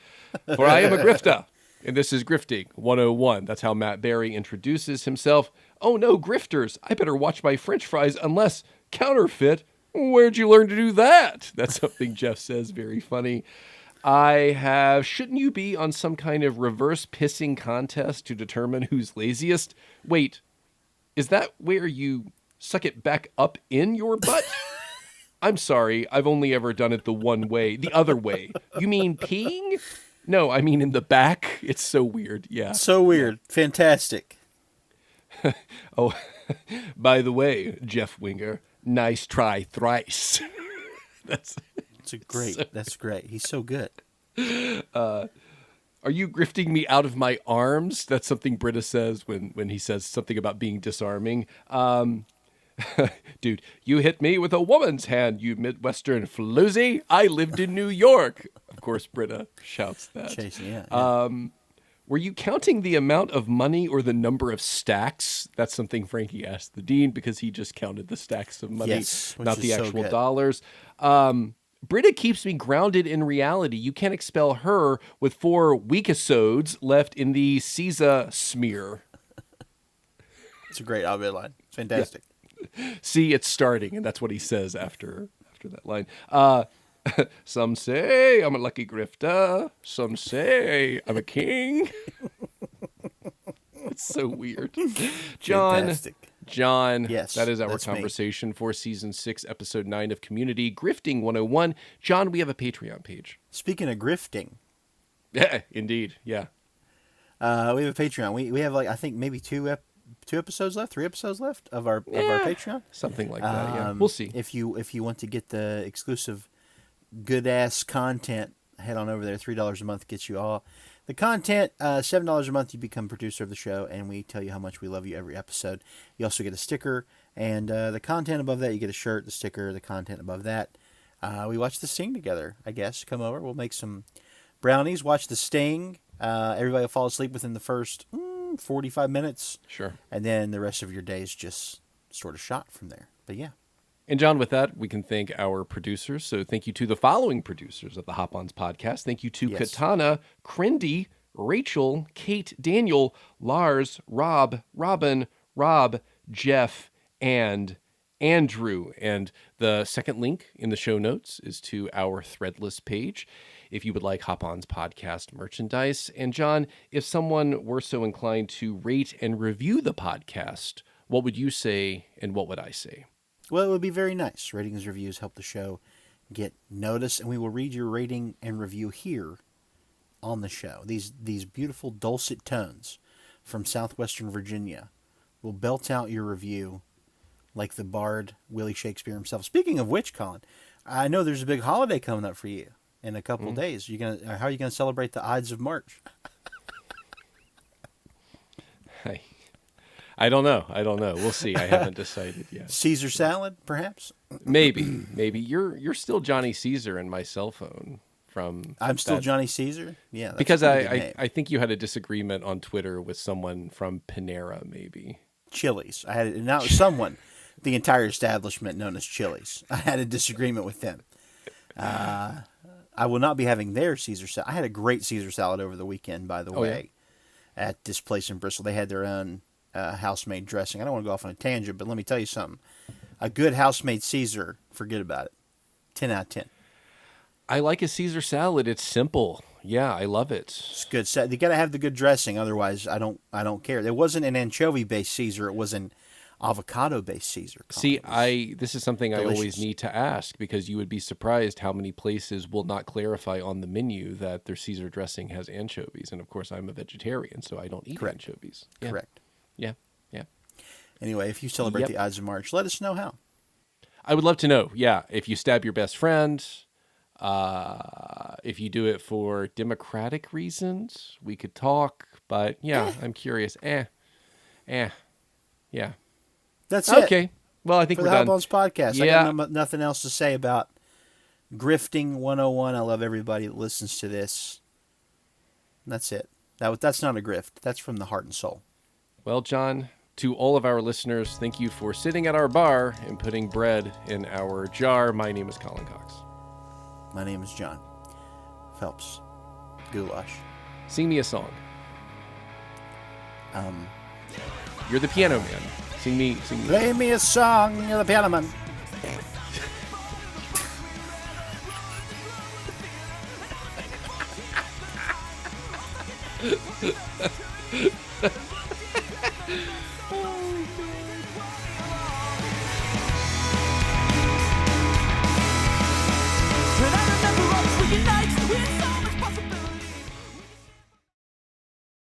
for I am a grifter. And this is Grifting 101. That's how Matt Berry introduces himself. Oh no, grifters. I better watch my french fries unless counterfeit. Where'd you learn to do that? That's something Jeff says. Very funny. Shouldn't you be on some kind of reverse pissing contest to determine who's laziest? Wait, is that where you suck it back up in your butt? I'm sorry, I've only ever done it the other way. You mean peeing? No, I mean in the back. It's so weird. Yeah. So weird. Fantastic. Oh, by the way, Jeff Winger, nice try thrice. That's great. He's so good. Are you grifting me out of my arms? That's something Britta says when he says something about being disarming. Dude, you hit me with a woman's hand, you Midwestern floozy. I lived in New York. Of course, Britta shouts that. Chasing, yeah. Were you counting the amount of money or the number of stacks? That's something Frankie asked the dean because he just counted the stacks of money, Yes, which not is the so actual good. dollars. Britta keeps me grounded in reality. You can't expel her with 4 weekisodes left in the Caesar smear. It's a great Abed line. It's fantastic. See, it's starting, and that's what he says after that line. Some say I'm a lucky grifter. Some say I'm a king. It's so weird. Fantastic. John, Yes, that is our that's me. conversation for Season 6, Episode 9 of Community Grifting 101. John, we have a Patreon page. Speaking of grifting, Yeah, indeed. Yeah. we have a Patreon. We have I think maybe 3 episodes left of our Patreon. Something like that, yeah. We'll see. If you want to get the exclusive good ass content, head on over there. $3 a month gets you all the content. $7 a month, you become producer of the show, and we tell you how much we love you every episode. You also get a sticker, and the content above that, you get a shirt, the sticker, the content above that. We watch The Sting together, I guess. Come over. We'll make some brownies, watch The Sting. Everybody will fall asleep within the first 45 minutes. Sure. And then the rest of your day is just sort of shot from there. But yeah. And John, with that, we can thank our producers. So thank you to the following producers of the Hop-Ons podcast. Thank you to Yes. Katana, Crindy, Rachel, Kate, Daniel, Lars, Rob, Robin, Rob, Jeff, and Andrew. And the second link in the show notes is to our Threadless page if you would like Hop-Ons podcast merchandise. And John, if someone were so inclined to rate and review the podcast, what would you say and what would I say? Well, it would be very nice. Ratings, reviews help the show get noticed, and we will read your rating and review here on the show. These beautiful dulcet tones from southwestern Virginia will belt out your review like the bard Willie Shakespeare himself. Speaking of which, Colin, I know there's a big holiday coming up for you in a couple of days. How are you gonna celebrate the Ides of March? I don't know. We'll see. I haven't decided yet. Caesar salad, perhaps? Maybe. You're still Johnny Caesar in my cell phone from. I'm still that, Johnny Caesar. Yeah, that's because a pretty good name. I think you had a disagreement on Twitter with someone from Panera, maybe. Chili's. I had not someone, the entire establishment known as Chili's. I had a disagreement with them. I will not be having their Caesar salad. I had a great Caesar salad over the weekend, by the way, at this place in Bristol. They had their own house-made dressing. I don't want to go off on a tangent, but let me tell you something. A good house-made Caesar, forget about it. 10 out of 10. I like a Caesar salad. It's simple. Yeah, I love it. It's good. You got to have the good dressing, otherwise I don't care. It wasn't an anchovy-based Caesar. It was an avocado-based Caesar. See, this is something delicious. I always need to ask, because you would be surprised how many places will not clarify on the menu that their Caesar dressing has anchovies. And of course, I'm a vegetarian, so I don't eat anchovies. Yeah. Correct. Yeah. Anyway, if you celebrate the Ides of March, let us know how. I would love to know. Yeah, if you stab your best friend, if you do it for democratic reasons, we could talk. But yeah, I'm curious. Yeah. That's it. Okay. Well, I think For we're the done. Hop-Ons podcast. Yeah. I got nothing else to say about Grifting 101. I love everybody that listens to this. That's it. That's not a grift. That's from the heart and soul. Well, John, to all of our listeners, thank you for sitting at our bar and putting bread in our jar. My name is Colin Cox. My name is John Phelps. Goulash. Sing me a song. You're the piano man. Sing me. Play me a song, you're the piano man.